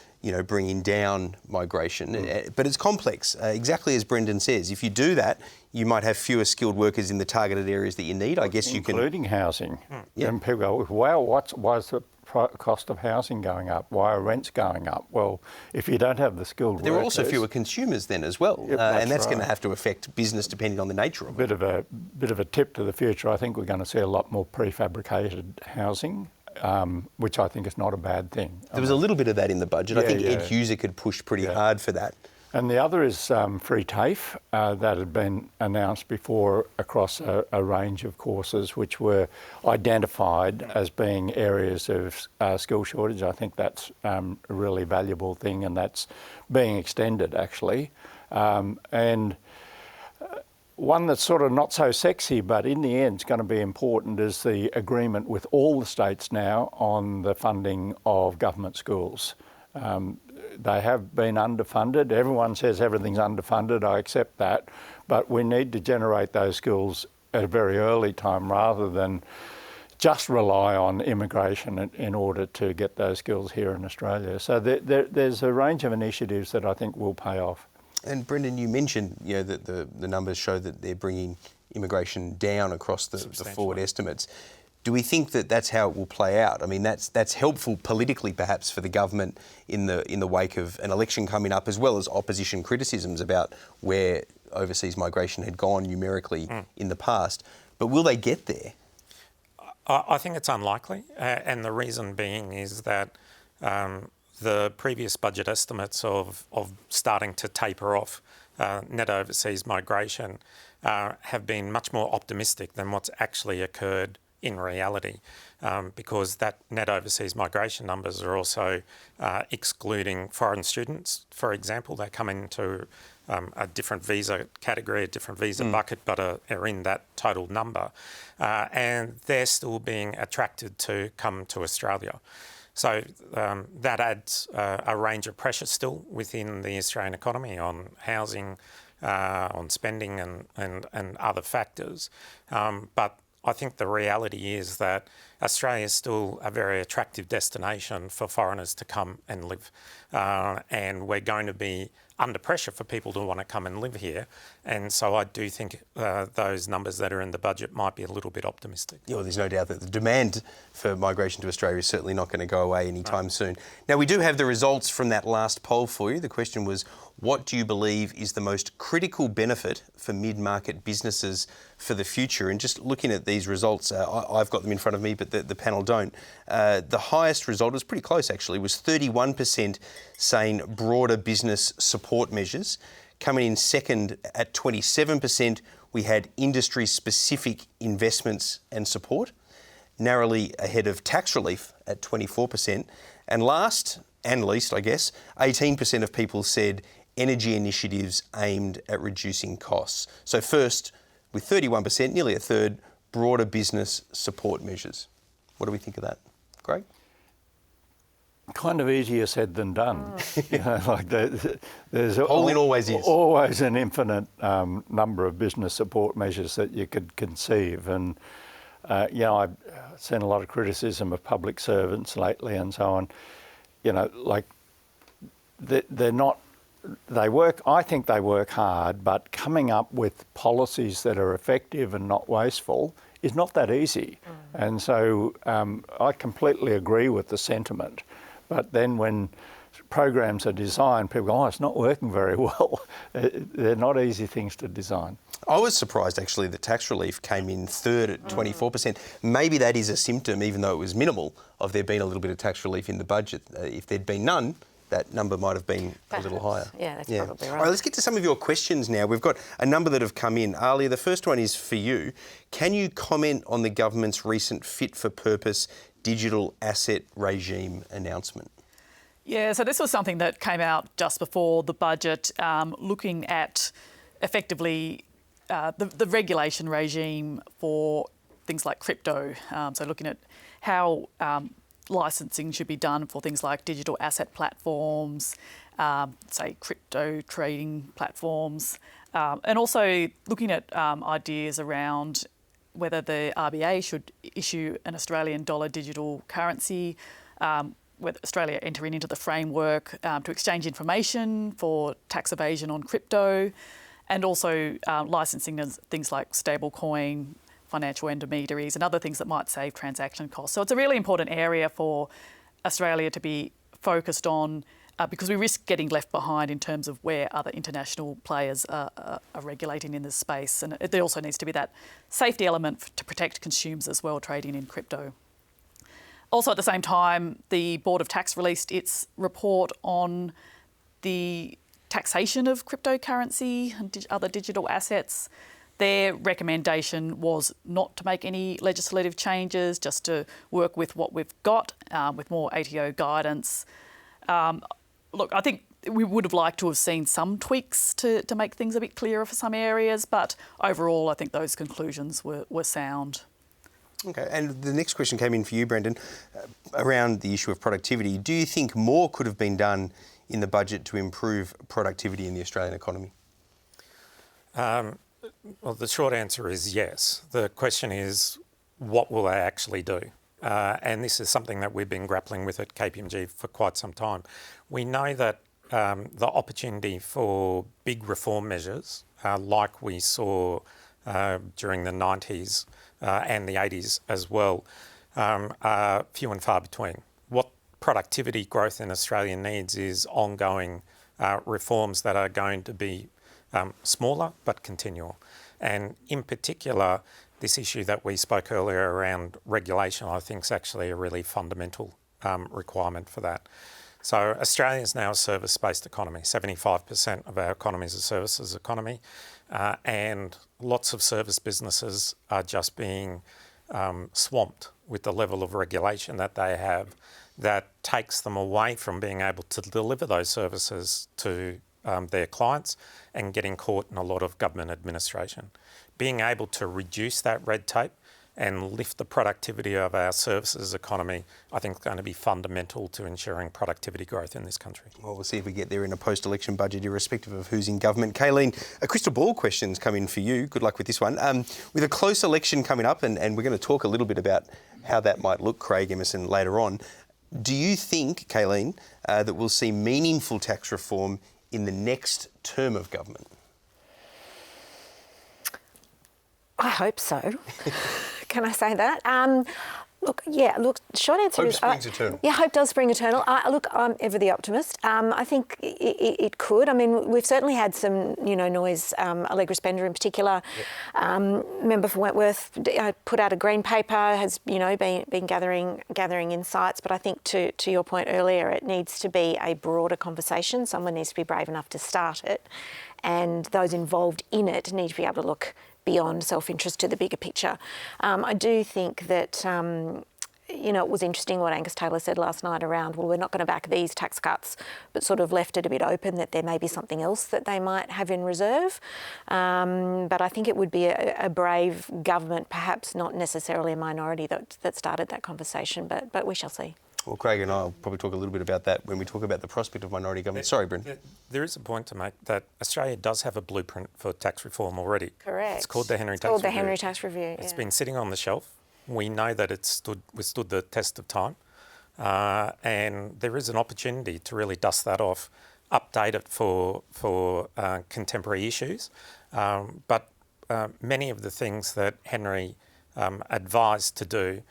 bringing down migration, but it's complex. Exactly as Brendan says, if you do that, you might have fewer skilled workers in the targeted areas that you need. I guess you can,
including housing.
Yeah.
And people go, "Wow, why is the cost of housing going up? Why are rents going up?" Well, if you don't have the skilled workers,
there are also fewer consumers then as well,
Yep,
and that's
right.
going to have to affect business depending on the nature of it.
Bit of a tip to the future. I think we're going to see a lot more prefabricated housing. Which I think is not a bad thing.
There was a little bit of that in the budget. I think Ed Huser could push pretty hard for that.
And the other is free TAFE that had been announced before across a range of courses which were identified as being areas of skill shortage. I think that's a really valuable thing, and that's being extended actually. And one that's sort of not so sexy, but in the end is going to be important, is the agreement with all the states now on the funding of government schools. They have been underfunded. Everyone says everything's underfunded. I accept that. But we need to generate those skills at a very early time rather than just rely on immigration in order to get those skills here in Australia. So there's a range of initiatives that I think will pay off. And
Brendan, you mentioned that the numbers show that they're bringing immigration down across the forward estimates. Do we think that that's how it will play out? I mean, that's helpful politically, perhaps, for the government in the wake of an election coming up, as well as opposition criticisms about where overseas migration had gone numerically in the past. But will they get there?
I think it's unlikely, and the reason being is that the previous budget estimates of starting to taper off net overseas migration have been much more optimistic than what's actually occurred in reality, because that net overseas migration numbers are also excluding foreign students, for example. They come into a different visa category, a different visa bucket, but are in that total number. And they're still being attracted to come to Australia. So that adds a range of pressure still within the Australian economy on housing, on spending and other factors. But I think the reality is that Australia is still a very attractive destination for foreigners to come and live. And we're going to be under pressure for people to want to come and live here. And so I do think those numbers that are in the budget might be a little bit optimistic.
Yeah, well, there's no doubt that the demand for migration to Australia is certainly not going to go away anytime soon. Now, we do have the results from that last poll for you. The question was, what do you believe is the most critical benefit for mid-market businesses for the future? And just looking at these results, I've got them in front of me, but the panel don't. The highest result, was pretty close actually, was 31% saying broader business support measures. Coming in second at 27%, we had industry-specific investments and support, narrowly ahead of tax relief at 24%. And last and least, I guess, 18% of people said energy initiatives aimed at reducing costs. So first, with 31%, nearly a third, broader business support measures. What do we think of that? Greg?
Kind of easier said than done. There's
Polling always is.
Always an infinite number of business support measures that you could conceive. And, I've seen a lot of criticism of public servants lately and so on. They're not, I think they work hard, but coming up with policies that are effective and not wasteful is not that easy. And so I completely agree with the sentiment. But then when programs are designed, people go, oh, it's not working very well. They're not easy things to design.
I was surprised actually that tax relief came in third at 24%. Maybe that is a symptom, even though it was minimal, of there being a little bit of tax relief in the budget. If there'd been none, that number might have been a little higher.
Yeah, that's probably right.
All right, let's get to some of your questions now. We've got a number that have come in. Alia, the first one is for you. Can you comment on the government's recent fit-for-purpose digital asset regime announcement?
Yeah, so this was something that came out just before the budget, looking at effectively the regulation regime for things like crypto. So looking at how licensing should be done for things like digital asset platforms, say crypto trading platforms, and also looking at ideas around whether the RBA should issue an Australian dollar digital currency, whether Australia entering into the framework to exchange information for tax evasion on crypto, and also licensing things like stablecoin, financial intermediaries and other things that might save transaction costs. So it's a really important area for Australia to be focused on because we risk getting left behind in terms of where other international players are regulating in this space. And there also needs to be that safety element to protect consumers as well trading in crypto. Also at the same time, the Board of Tax released its report on the taxation of cryptocurrency and other digital assets. Their recommendation was not to make any legislative changes, just to work with what we've got, with more ATO guidance. Look, I think we would have liked to have seen some tweaks to make things a bit clearer for some areas, but overall I think those conclusions were sound.
Okay, and the next question came in for you, Brendan, around the issue of productivity. Do you think more could have been done in the budget to improve productivity in the Australian economy?
Well, the short answer is yes. The question is, what will they actually do? And this is something that we've been grappling with at KPMG for quite some time. We know that the opportunity for big reform measures, like we saw during the 90s and the 80s as well, are few and far between. What productivity growth in Australia needs is ongoing reforms that are going to be smaller but continual. And in particular, this issue that we spoke earlier around regulation, I think is actually a really fundamental requirement for that. So Australia is now a service-based economy. 75% of our economy is a services economy, and lots of service businesses are just being swamped with the level of regulation that they have that takes them away from being able to deliver those services to their clients and getting caught in a lot of government administration. Being able to reduce that red tape and lift the productivity of our services economy, I think is going to be fundamental to ensuring productivity growth in this country. Well,
we'll see if we get there in a post-election budget, irrespective of who's in government. Kayleen, a crystal ball question's come in for you. Good luck with this one. With a close election coming up, and we're going to talk a little bit about how that might look, Craig Emerson, later on, do you think, Kayleen, that we'll see meaningful tax reform in the next term of government?
I hope so. Can I say that? Short answer
hope
is...
springs eternal.
Yeah, hope does spring eternal. I'm ever the optimist. I think it could. I mean, we've certainly had some, noise. Allegra Spender in particular, member for Wentworth, put out a green paper, has, been gathering insights. But I think to your point earlier, it needs to be a broader conversation. Someone needs to be brave enough to start it. And those involved in it need to be able to look beyond self-interest to the bigger picture. I do think that, it was interesting what Angus Taylor said last night around, well, we're not going to back these tax cuts, but sort of left it a bit open that there may be something else that they might have in reserve. But I think it would be a brave government, perhaps not necessarily a minority that started that conversation, but we shall see.
Well, Craig and I will probably talk a little bit about that when we talk about the prospect of minority government. Sorry, Brendan.
There is a point to make that Australia does have a blueprint for tax reform already.
Correct.
It's called the Henry Tax Review. It's been sitting on the shelf. We know that it's withstood the test of time. And there is an opportunity to really dust that off, update it for contemporary issues. But many of the things that Henry advised to do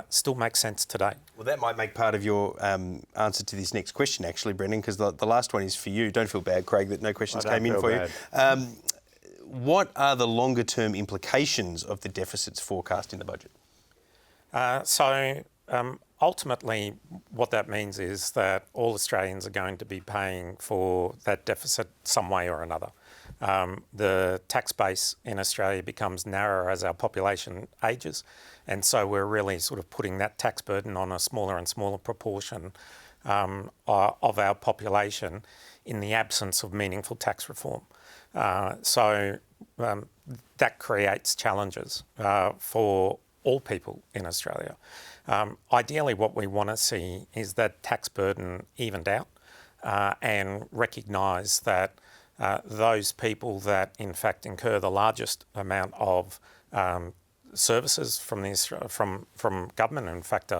still makes sense today.
Well, that might make part of your answer to this next question, actually, Brendan, because the last one is for you. Don't feel bad, Craig, that no questions came in for you. What are the longer-term implications of the deficits forecast in the budget?
Ultimately, what that means is that all Australians are going to be paying for that deficit some way or another. The tax base in Australia becomes narrower as our population ages, and so we're really sort of putting that tax burden on a smaller and smaller proportion of our population in the absence of meaningful tax reform. That creates challenges for all people in Australia. Ideally, what we want to see is that tax burden evened out and recognise that those people that in fact incur the largest amount of services from government, in fact,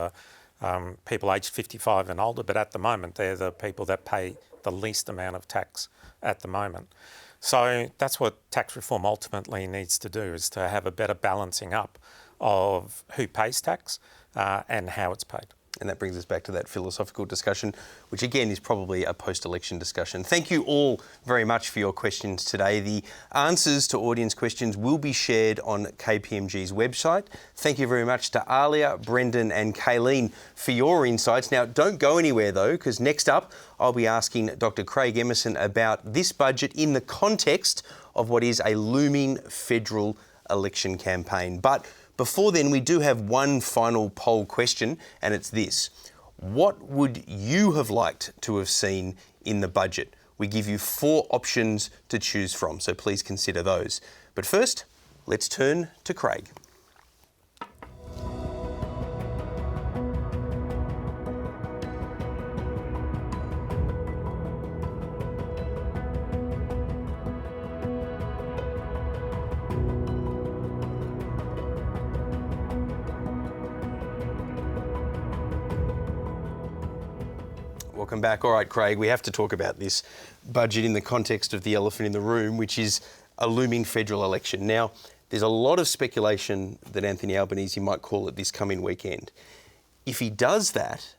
people aged 55 and older, but at the moment they're the people that pay the least amount of tax at the moment. So that's what tax reform ultimately needs to do, is to have a better balancing up of who pays tax and how it's paid.
And that brings us back to that philosophical discussion, which again is probably a post-election discussion. Thank you all very much for your questions today. The answers to audience questions will be shared on KPMG's website. Thank you very much to Alia, Brendan and Kayleen for your insights. Now, don't go anywhere though, because next up I'll be asking Dr. Craig Emerson about this budget in the context of what is a looming federal election campaign. But before then, we do have one final poll question, and it's this. What would you have liked to have seen in the budget? We give you 4 options to choose from, so please consider those. But first, let's turn to Craig. Welcome back. All right, Craig, we have to talk about this budget in the context of the elephant in the room, which is a looming federal election. Now, there's a lot of speculation that Anthony Albanese might call it this coming weekend. If he does that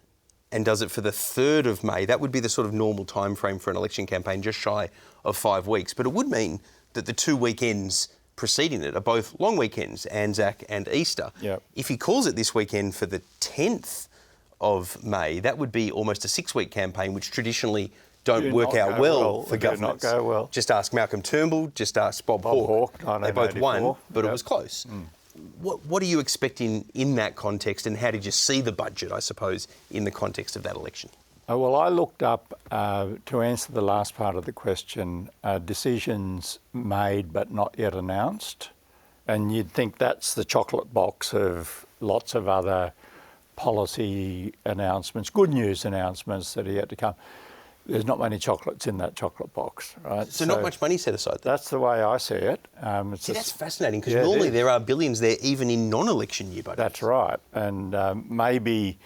and does it for the 3rd of May, that would be the sort of normal time frame for an election campaign, just shy of 5 weeks. But it would mean that the 2 weekends preceding it are both long weekends, Anzac and Easter.
Yep.
If he calls it this weekend for the 10th of May, that would be almost a 6-week campaign, which traditionally don't work out well for governments.
Not go well.
Just ask Malcolm Turnbull, just ask Bob Hawke. They both won, but it was close. What are you expecting in that context, and how did you see the budget, I suppose, in the context of that election?
Well, I looked up, to answer the last part of the question, decisions made but not yet announced. And you'd think that's the chocolate box of lots of other policy announcements, good news announcements that are yet to come. There's not many chocolates in that chocolate box, right?
So not much money set aside there.
That's the way I see it.
That's fascinating, because normally there are billions there even in non-election year budgets.
That's right. And maybe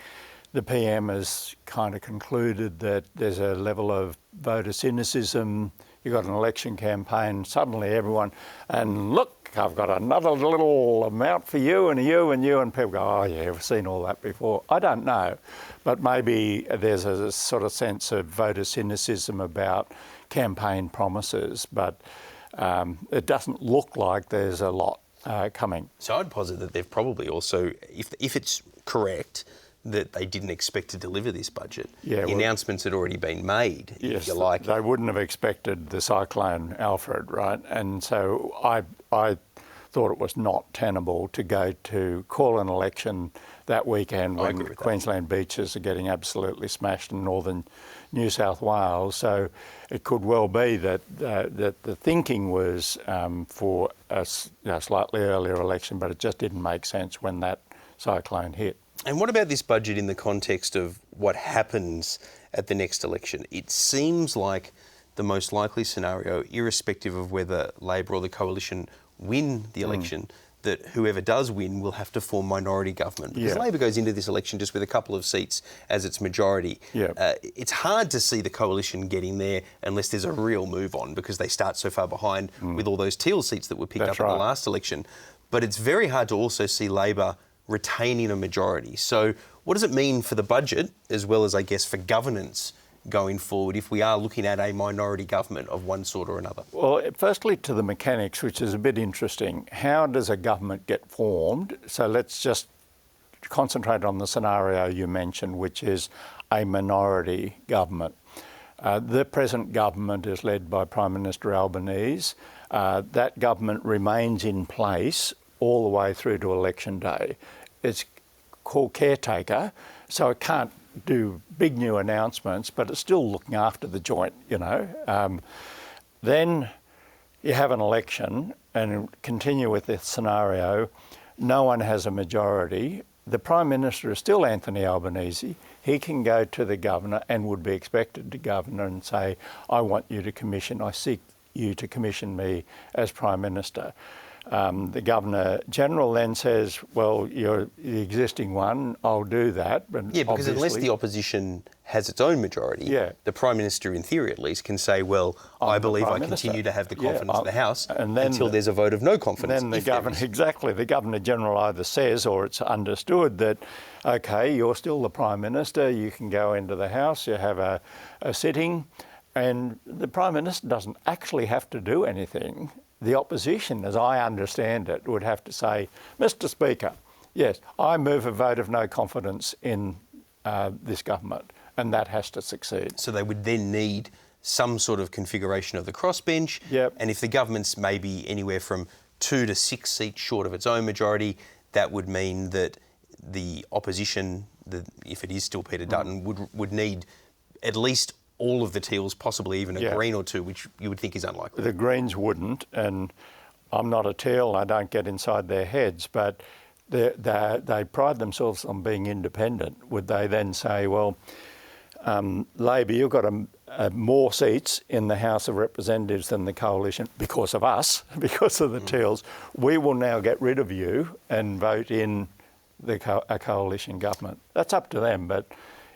the PM has kind of concluded that there's a level of voter cynicism. You've got an election campaign, suddenly everyone, and look, I've got another little amount for you and you and you, and people go, oh yeah, we've seen all that before. I don't know, but maybe there's a sort of sense of voter cynicism about campaign promises, but it doesn't look like there's a lot coming.
So I'd posit that they've probably also, if it's correct, that they didn't expect to deliver this budget. The announcements had already been made, if you like.
They wouldn't have expected the cyclone Alfred, right? And so I thought it was not tenable to go to call an election that weekend when Queensland beaches are getting absolutely smashed in northern New South Wales. So it could well be that the thinking was for a slightly earlier election, but it just didn't make sense when that cyclone hit.
And what about this budget in the context of what happens at the next election? It seems like the most likely scenario, irrespective of whether Labor or the Coalition win the election, that whoever does win will have to form minority government. Because Labor goes into this election just with a couple of seats as its majority. It's hard to see the Coalition getting there unless there's a real move on, because they start so far behind with all those teal seats that were picked up in the last election. But it's very hard to also see Labor retaining a majority. So what does it mean for the budget, as well as, I guess, for governance going forward, if we are looking at a minority government of one sort or another?
Well, firstly to the mechanics, which is a bit interesting. How does a government get formed? So let's just concentrate on the scenario you mentioned, which is a minority government. The present government is led by Prime Minister Albanese. That government remains in place all the way through to election day. It's called caretaker, so it can't do big new announcements, but it's still looking after the joint, you know. Then you have an election and continue with this scenario. No one has a majority. The Prime Minister is still Anthony Albanese. He can go to the Governor and would be expected to Governor and say, I seek you to commission me as Prime Minister. The Governor-General then says, well, you're the existing one, I'll do that. But
yeah, because unless the opposition has its own majority, the Prime Minister, in theory at least, can say, well, I believe I continue to have the confidence of the House until there's a vote of no confidence.
Then the Governor-General either says, or it's understood that, OK, you're still the Prime Minister, you can go into the House, you have a sitting, and the Prime Minister doesn't actually have to do anything. The opposition, as I understand it, would have to say, Mr Speaker, yes, I move a vote of no confidence in this government, and that has to succeed.
So they would then need some sort of configuration of the crossbench, and if the government's maybe anywhere from 2 to 6 seats short of its own majority, that would mean that the opposition, if it is still Peter Dutton, would need at least all of the Teals, possibly even a Green or two, which you would think is unlikely.
The Greens wouldn't, and I'm not a Teal, I don't get inside their heads, but they pride themselves on being independent. Would they then say, well, Labor, you've got more seats in the House of Representatives than the Coalition because of us, because of the Teals. We will now get rid of you and vote in a coalition government. That's up to them, but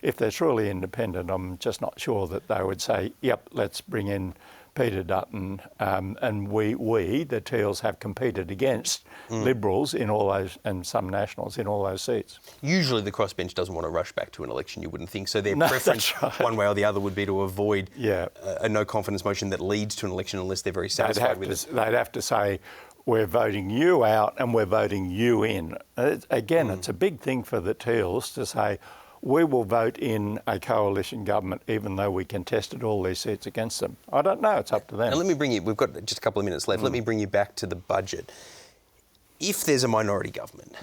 if they're truly independent, I'm just not sure that they would say, yep, let's bring in Peter Dutton, and we, the Teals, have competed against Liberals in all those, and some Nationals in all those seats.
Usually the crossbench doesn't want to rush back to an election, you wouldn't think, so their preference, one way or the other, would be to avoid a no-confidence motion that leads to an election unless they're very satisfied with it.
They'd have to say, we're voting you out and we're voting you in. Again, it's a big thing for the Teals to say, we will vote in a coalition government even though we contested all these seats against them. I don't know, it's up to them.
Now let me bring you, we've got just a couple of minutes left, let me bring you back to the budget. If there's a minority government,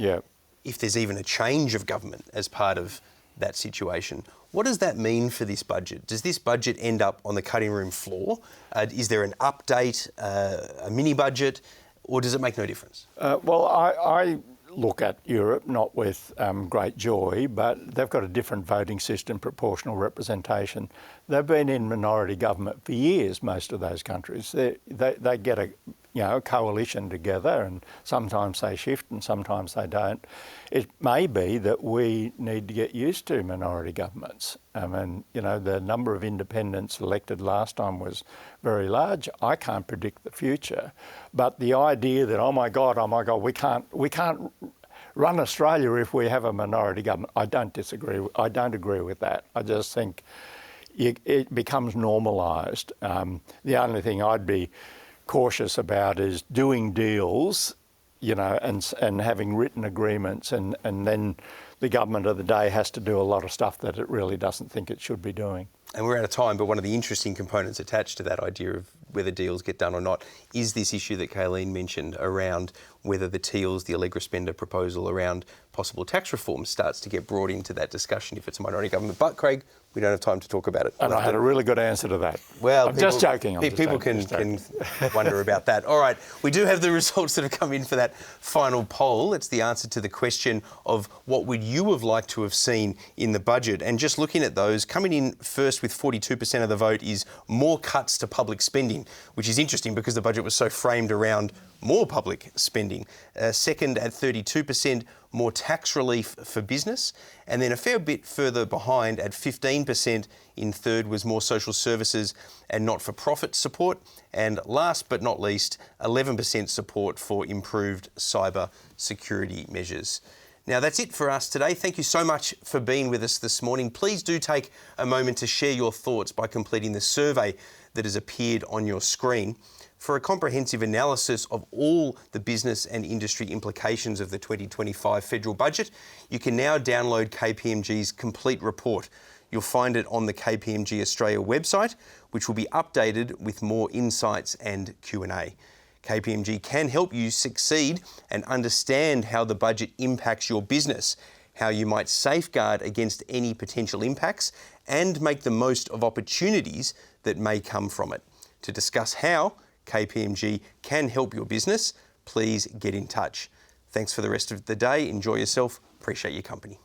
if there's even a change of government as part of that situation, what does that mean for this budget? Does this budget end up on the cutting room floor? Is there an update, a mini budget, or does it make no difference?
Well, I look at Europe, not with great joy, but they've got a different voting system, proportional representation. They've been in minority government for years, most of those countries. They get a coalition together, and sometimes they shift and sometimes they don't. It may be that we need to get used to minority governments. And, the number of independents elected last time was very large. I can't predict the future. But the idea that, oh my God, we can't run Australia if we have a minority government, I don't disagree. I don't agree with that. I just think it becomes normalised. The only thing I'd be cautious about is doing deals, and having written agreements, and then the government of the day has to do a lot of stuff that it really doesn't think it should be doing.
And we're out of time, but one of the interesting components attached to that idea of whether deals get done or not is this issue that Kayleen mentioned around whether the Teals, the Allegra Spender proposal around possible tax reform starts to get brought into that discussion if it's a minority government. But, Craig, we don't have time to talk about it.
And I had a really good answer to that.
Well,
I'm just joking.
People can wonder about that. All right, we do have the results that have come in for that final poll. It's the answer to the question of what would you have liked to have seen in the budget. And just looking at those, coming in first with 42% of the vote is more cuts to public spending, which is interesting because the budget was so framed around more public spending. Second at 32%, more tax relief for business. And then a fair bit further behind at 15% in third was more social services and not-for-profit support. And last but not least, 11% support for improved cyber security measures. Now, that's it for us today. Thank you so much for being with us this morning. Please do take a moment to share your thoughts by completing the survey that has appeared on your screen. For a comprehensive analysis of all the business and industry implications of the 2025 federal budget, you can now download KPMG's complete report. You'll find it on the KPMG Australia website, which will be updated with more insights and Q&A. KPMG can help you succeed and understand how the budget impacts your business, how you might safeguard against any potential impacts, and make the most of opportunities that may come from it. To discuss how KPMG can help your business, please get in touch. Thanks for the rest of the day. Enjoy yourself. Appreciate your company.